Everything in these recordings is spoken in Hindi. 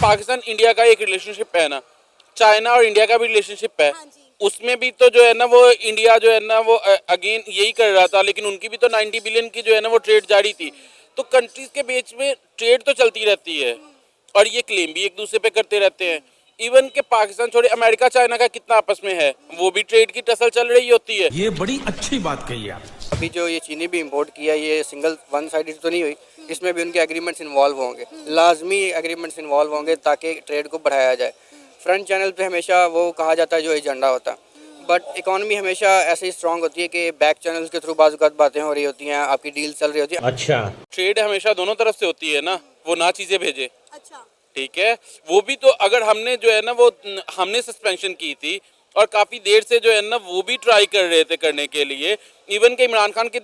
पाकिस्तान इंडिया का एक रिलेशनशिप है ना, चाइना और इंडिया का भी रिलेशनशिप है, उसमें भी तो जो है ना वो इंडिया जो है ना वो अगेन यही कर रहा था, लेकिन उनकी भी तो 90 बिलियन की जो है ना वो ट्रेड जारी थी। तो कंट्रीज के बीच में ट्रेड तो चलती रहती है और ये क्लेम भी एक दूसरे पे करते रहते हैं। इवन के पाकिस्तान छोड़े अमेरिका चाइना का कितना आपस में है, वो भी ट्रेड की टसल चल रही होती है। ये बड़ी अच्छी बात कही आप। अभी जो ये चीनी भी इंपोर्ट किया, ये सिंगल वन साइडेड तो नहीं हुई, इसमें भी उनके एग्रीमेंट्स इन्वॉल्व होंगे, लाजमी एग्रीमेंट्स इन्वॉल्व होंगे ताकि ट्रेड को बढ़ाया जाए। फ्रंट चैनल पे हमेशा वो कहा जाता है जो एजेंडा होता है, बट इकॉनमी हमेशा ऐसे ही स्ट्रांग होती है कि बैक चैनल्स के थ्रू बाज़ बातें हो रही होती हैं, आपकी डील चल रही होती है। अच्छा, ट्रेड हमेशा दोनों तरफ से होती है ना, वो ना चीजें भेजे। अच्छा, ठीक है, वो भी तो अगर हमने जो है ना वो हमने सस्पेंशन की थी और काफी देर से जो है ना वो भी ट्राई कर रहे थे करने के लिए। इवन के इमरान खान की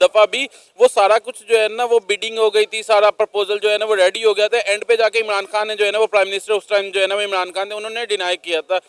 दफा भी वो सारा कुछ जो है ना वो बिडिंग हो गई थी, सारा प्रपोजल जो है ना वो रेडी हो गया था। एंड पे जाके इमरान खान ने जो है ना वो प्राइम मिनिस्टर उस टाइम जो है ना वो इमरान खान थे, उन्होंने डिनाई किया था।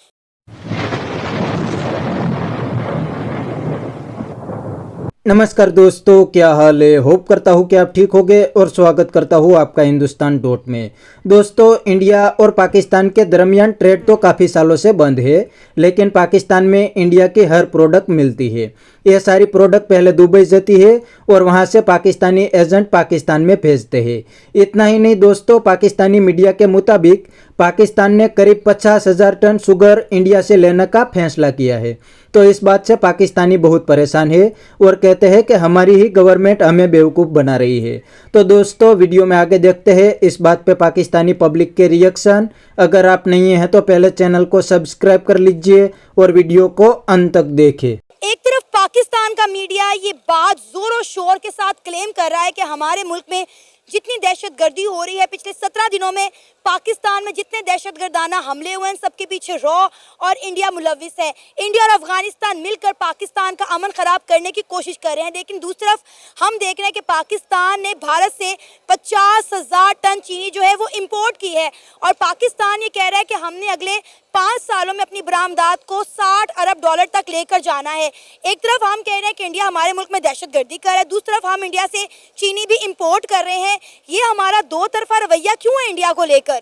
नमस्कार दोस्तों, क्या हाल है। होप करता हूँ कि आप ठीक होंगे और स्वागत करता हूँ आपका हिंदुस्तान डॉट में। दोस्तों, इंडिया और पाकिस्तान के दरमियान ट्रेड तो काफ़ी सालों से बंद है, लेकिन पाकिस्तान में इंडिया की हर प्रोडक्ट मिलती है। यह सारी प्रोडक्ट पहले दुबई जाती है और वहाँ से पाकिस्तानी एजेंट पाकिस्तान में भेजते हैं। इतना ही नहीं दोस्तों, पाकिस्तानी मीडिया के मुताबिक पाकिस्तान ने करीब 50,000 टन शुगर इंडिया से लेने का फैसला किया है। तो इस बात से पाकिस्तानी बहुत परेशान है और कहते हैं कि हमारी ही गवर्नमेंट हमें बेवकूफ़ बना रही है। तो दोस्तों, वीडियो में आगे देखते हैं इस बात पे पाकिस्तानी पब्लिक के रिएक्शन। अगर आप नहीं हैं तो पहले चैनल को सब्सक्राइब कर लीजिए और वीडियो को अंत तक देखें। एक तरफ पाकिस्तान का मीडिया ये बात जोरों शोर के साथ क्लेम कर रहा है कि हमारे मुल्क में जितनी दहशतगर्दी हो रही है, पिछले 17 दिनों में पाकिस्तान में जितने दहशतगर्दाना हमले हुए हैं, सबके पीछे रॉ और इंडिया मुलविस है। इंडिया और अफगानिस्तान मिलकर पाकिस्तान का अमन ख़राब करने की कोशिश कर रहे हैं। लेकिन दूसरी तरफ हम देख रहे हैं कि पाकिस्तान ने भारत से 50,000 टन चीनी जो है वो इम्पोर्ट की है और पाकिस्तान ये कह रहा है कि हमने अगले 5 सालों में अपनी बरामदात को 60 अरब डॉलर तक लेकर जाना है। एक तरफ हम कह रहे हैं कि इंडिया हमारे मुल्क में दहशतगर्दी कर रहा है, दूसरी तरफ हम इंडिया से चीनी भी इम्पोर्ट कर रहे हैं। ये हमारा दो तरफा रवैया क्यों है इंडिया को लेकर?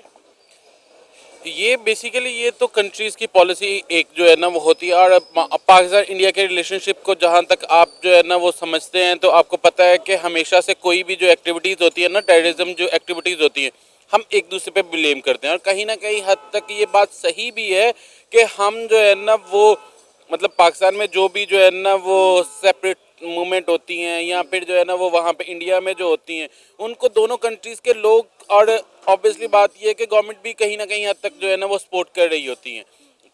ये बेसिकली ये तो कंट्रीज की पॉलिसी एक जो है ना वो होती है। और पाकिस्तान इंडिया के रिलेशनशिप को जहाँ तक आप जो है ना वो समझते हैं, तो आपको पता है कि हमेशा से कोई भी जो एक्टिविटीज़ होती है ना, टेररिज्म जो एक्टिविटीज़ होती हैं, हम एक दूसरे पे ब्लेम करते हैं। और कहीं ना कहीं हद तक ये बात सही भी है कि हम जो है ना वो मतलब पाकिस्तान में जो भी जो है ना वो सेपरेट मूवमेंट होती हैं या फिर जो है ना वो वहाँ पे इंडिया में जो होती हैं, उनको दोनों कंट्रीज़ के लोग और ऑब्वियसली बात ये है कि गवर्नमेंट भी कहीं ना कहीं हद तक जो है ना वो सपोर्ट कर रही होती हैं।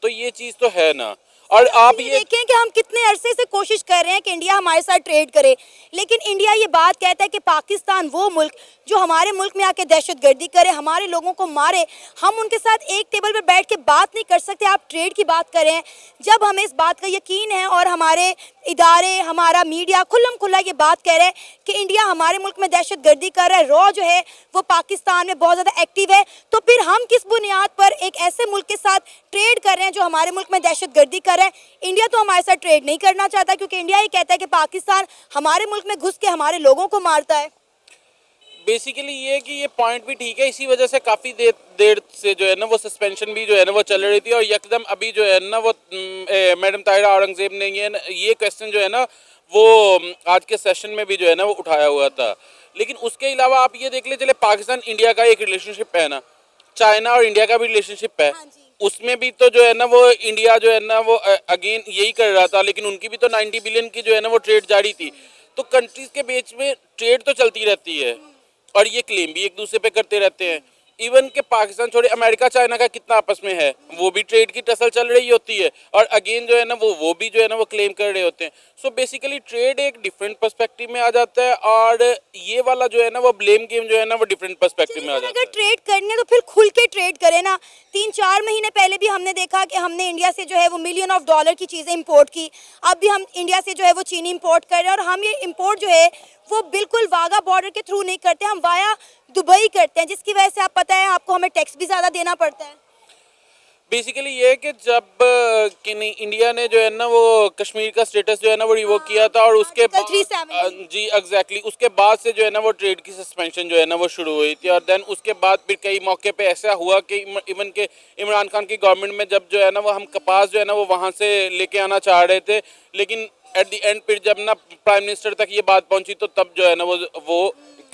तो ये चीज़ तो है ना। और आप ये देखें कि हम कितने अरसे से कोशिश कर रहे हैं कि इंडिया हमारे साथ ट्रेड करे, लेकिन इंडिया ये बात कहता है कि पाकिस्तान वो मुल्क जो हमारे मुल्क में आके दहशतगर्दी करे, हमारे लोगों को मारे, हम उनके साथ एक टेबल पर बैठ के बात नहीं कर सकते। आप ट्रेड की बात करें। जब हमें इस बात का यकीन है और हमारे इदारे, हमारा मीडिया खुल्लम खुल्ला ये बात कह रहे हैं कि इंडिया हमारे मुल्क में दहशतगर्दी कर रहा है, रॉ जो है वो पाकिस्तान में बहुत ज़्यादा एक्टिव है, तो फिर हम किस बुनियाद पर एक ऐसे मुल्क के साथ ट्रेड कर रहे हैं जो हमारे मुल्क में दहशतगर्दी कर रहा है? इंडिया तो हमारे साथ ट्रेड नहीं करना चाहता, क्योंकि इंडिया ये कहता है कि पाकिस्तान हमारे मुल्क में घुस के हमारे लोगों को मारता है। बेसिकली ये है कि ये पॉइंट भी ठीक है, इसी वजह से काफ़ी देर से जो है ना वो सस्पेंशन भी जो है ना वो चल रही थी। और यकदम अभी जो है ना वो मैडम ताहिरा औरंगजेब ने ये क्वेश्चन जो है ना वो आज के सेशन में भी जो है ना वो उठाया हुआ था। लेकिन उसके अलावा आप ये देख ले, चले पाकिस्तान इंडिया का एक रिलेशनशिप है ना, चाइना और इंडिया का भी रिलेशनशिप है, उसमें भी तो जो है ना वो इंडिया जो है ना वो अगेन यही कर रहा था, लेकिन उनकी भी तो 90 बिलियन की जो है ना वो ट्रेड जारी थी। तो कंट्रीज के बीच में ट्रेड तो चलती रहती है और ये क्लेम भी एक दूसरे पे करते रहते हैं। इवन के पाकिस्तान छोड़े अमेरिका चाइना का कितना आपस में है, वो भी ट्रेड की टसल चल रही होती है और अगेन जो है ना वो भी जो है ना वो क्लेम कर रहे होते हैं। सो बेसिकली ट्रेड एक डिफरेंट पर्सपेक्टिव में आ जाता है और ये वाला जो है ना वो ब्लेम गेम जो है ना वो डिफरेंट पर्सपेक्टिव में आ जाता है। अगर ट्रेड करनी है तो फिर खुल के ट्रेड करें ना। 3-4 महीने पहले भी हमने देखा कि हमने इंडिया से जो है वो मिलियन ऑफ डॉलर की चीज़ें इंपोर्ट की। अब भी हम इंडिया से जो है वो चीनी इंपोर्ट कर रहे हैं और हम ये इंपोर्ट जो है वो बिल्कुल वाघा बॉर्डर के थ्रू नहीं करते, हम वाया दुबई करते हैं, जिसकी वजह से आप पता है आपको हमें टैक्स भी ज़्यादा देना पड़ता है। बेसिकली ये है कि जब कि नहीं इंडिया ने जो है ना वो कश्मीर का स्टेटस जो है ना वो रिवोक किया था और उसके Article 370 जी एग्जैक्टली उसके बाद से जो है ना वो ट्रेड की सस्पेंशन जो है ना वो शुरू हुई थी और देन उसके बाद फिर कई मौके पे ऐसा हुआ कि इवन के इमरान खान की गवर्नमेंट में जब जो है ना वो हम कपास जो है ना वो वहाँ से लेके आना चाह रहे थे, लेकिन एट द एंड फिर जब ना प्राइम मिनिस्टर तक ये बात पहुंची तो तब जो है ना वो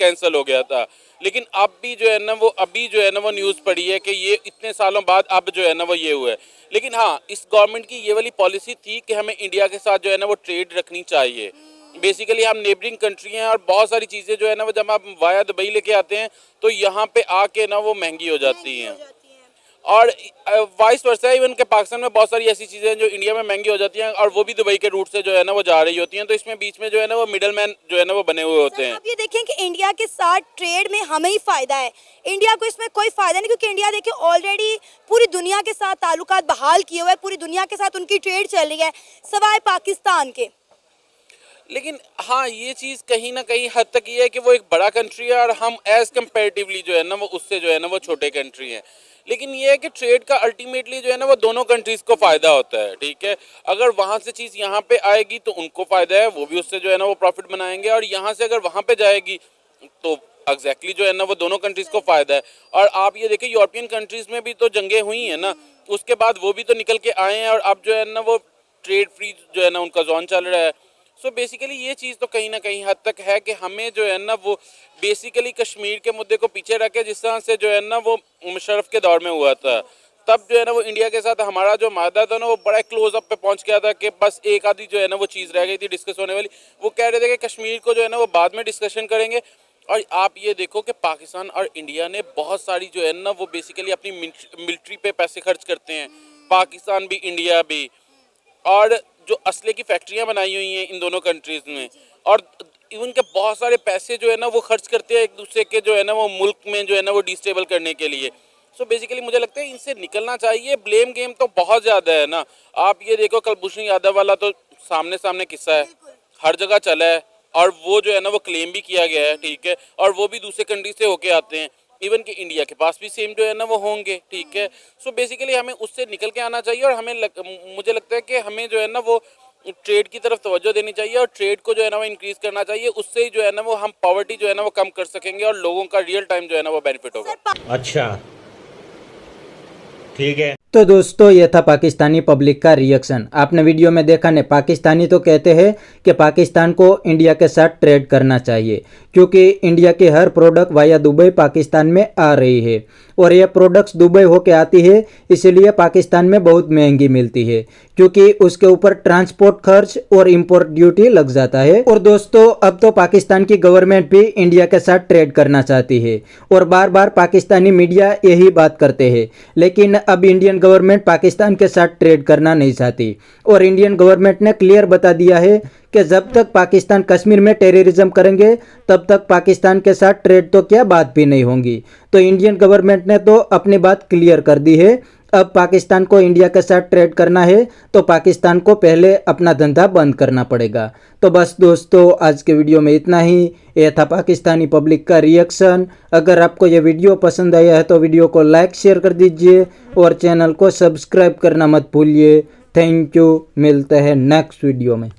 कैंसिल हो गया था। लेकिन अब भी जो है ना वो अभी जो है ना वो न्यूज़ पड़ी है कि ये इतने सालों बाद अब जो है ना वो ये हुआ है। लेकिन हाँ, इस गवर्नमेंट की ये वाली पॉलिसी थी कि हमें इंडिया के साथ जो है ना वो ट्रेड रखनी चाहिए। बेसिकली हम नेबरिंग कंट्री हैं और बहुत सारी चीज़ें जो है ना वो जब आप वाया दुबई लेके आते हैं तो यहाँ पे आके ना वो महंगी हो जाती हैं और वाइस वर्सा इवन के पाकिस्तान में बहुत सारी ऐसी चीज़ें हैं जो इंडिया में महंगी हो जाती हैं और वो भी दुबई के रूट से जो है ना वो जा रही होती हैं, तो इसमें बीच में जो है ना वो मिडल मैन जो है ना वो बने हुए होते हैं। आप ये देखें कि इंडिया के साथ ट्रेड में हमें ही फायदा है, इंडिया को इसमें कोई फायदा नहीं, क्योंकि इंडिया देखिए ऑलरेडी पूरी दुनिया के साथ ताल्लुकात बहाल किए हुए हैं, पूरी दुनिया के साथ उनकी ट्रेड चल रही है सवाए पाकिस्तान के। लेकिन हाँ, ये चीज़ कहीं ना कहीं हद तक ये है कि वो एक बड़ा कंट्री है और हम एज कंपेरेटिवली जो है ना वो उससे जो है ना वो छोटे कंट्री हैं। लेकिन ये है कि ट्रेड का अल्टीमेटली जो है ना वो दोनों कंट्रीज़ को फ़ायदा होता है, ठीक है। अगर वहाँ से चीज़ यहाँ पे आएगी तो उनको फ़ायदा है, वो भी उससे जो है ना वो प्रॉफिट बनाएंगे और यहाँ से अगर वहाँ पे जाएगी तो एग्जैक्टली जो है ना वो दोनों कंट्रीज़ को फ़ायदा है। और आप ये देखिए यूरोपियन कंट्रीज़ में भी तो जंगें हुई हैं ना, उसके बाद वो भी तो निकल के आए हैं और अब जो है ना वो ट्रेड फ्री जो है ना उनका जोन चल रहा है। सो बेसिकली ये चीज़ तो कहीं ना कहीं हद तक है कि हमें जो है ना वो बेसिकली कश्मीर के मुद्दे को पीछे रखे, जिस तरह से जो है ना वो मुशर्रफ के दौर में हुआ था, तब जो है ना वो इंडिया के साथ हमारा जो मादा था ना वो बड़ा क्लोज अप पे पहुंच गया था कि बस एक आधी जो है ना वो चीज़ रह गई थी डिस्कस होने वाली। वो कह रहे थे कि कश्मीर को जो है ना वो बाद में डिस्कशन करेंगे। और आप ये देखो कि पाकिस्तान और इंडिया ने बहुत सारी जो है ना वो बेसिकली अपनी मिलिट्री पे पैसे खर्च करते हैं, पाकिस्तान भी इंडिया भी, और जो असले की फैक्ट्रियां बनाई हुई हैं इन दोनों कंट्रीज़ में, और इवन के बहुत सारे पैसे जो है ना वो खर्च करते हैं एक दूसरे के जो है ना वो मुल्क में जो है ना वो डिस्टेबल करने के लिए। सो बेसिकली मुझे लगता है इनसे निकलना चाहिए। ब्लेम गेम तो बहुत ज़्यादा है ना, आप ये देखो कुलभूषण यादव वाला तो सामने किस्सा है, हर जगह चला है और वो जो है ना वो क्लेम भी किया गया है, ठीक है, और वो भी दूसरे कंट्री से होके आते हैं, इवन कि इंडिया के पास भी सेम जो है ना वो होंगे, ठीक है। सो बेसिकली हमें उससे निकल के आना चाहिए और मुझे लगता है कि हमें जो है ना वो ट्रेड की तरफ तवज्जो देनी चाहिए और ट्रेड को जो है ना वो इंक्रीज़ करना चाहिए। उससे ही जो है ना वो हम पॉवर्टी जो है ना वो कम कर सकेंगे और लोगों का रियल टाइम जो है ना वो बेनिफिट होगा। अच्छा, ठीक है। तो दोस्तों ये था पाकिस्तानी पब्लिक का रिएक्शन। आपने वीडियो में देखा ने, पाकिस्तानी तो कहते हैं कि पाकिस्तान को इंडिया के साथ ट्रेड करना चाहिए क्योंकि इंडिया की हर प्रोडक्ट वाया दुबई पाकिस्तान में आ रही है और ये प्रोडक्ट्स दुबई होके आती है, इसलिए पाकिस्तान में बहुत महंगी मिलती है क्योंकि उसके ऊपर ट्रांसपोर्ट खर्च और इंपोर्ट ड्यूटी लग जाता है। और दोस्तों अब तो पाकिस्तान की गवर्नमेंट भी इंडिया के साथ ट्रेड करना चाहती है और बार बार पाकिस्तानी मीडिया यही बात करते हैं, लेकिन अब इंडियन गवर्नमेंट पाकिस्तान के साथ ट्रेड करना नहीं चाहती और इंडियन गवर्नमेंट ने क्लियर बता दिया है कि जब तक पाकिस्तान कश्मीर में टेररिज्म करेंगे तब तक पाकिस्तान के साथ ट्रेड तो क्या बात भी नहीं होंगी। तो इंडियन गवर्नमेंट ने तो अपनी बात क्लियर कर दी है। अब पाकिस्तान को इंडिया के साथ ट्रेड करना है तो पाकिस्तान को पहले अपना धंधा बंद करना पड़ेगा। तो बस दोस्तों आज के वीडियो में इतना ही। यह था पाकिस्तानी पब्लिक का रिएक्शन। अगर आपको यह वीडियो पसंद आया है तो वीडियो को लाइक शेयर कर दीजिए और चैनल को सब्सक्राइब करना मत भूलिए। थैंक यू, मिलते हैं नेक्स्ट वीडियो में।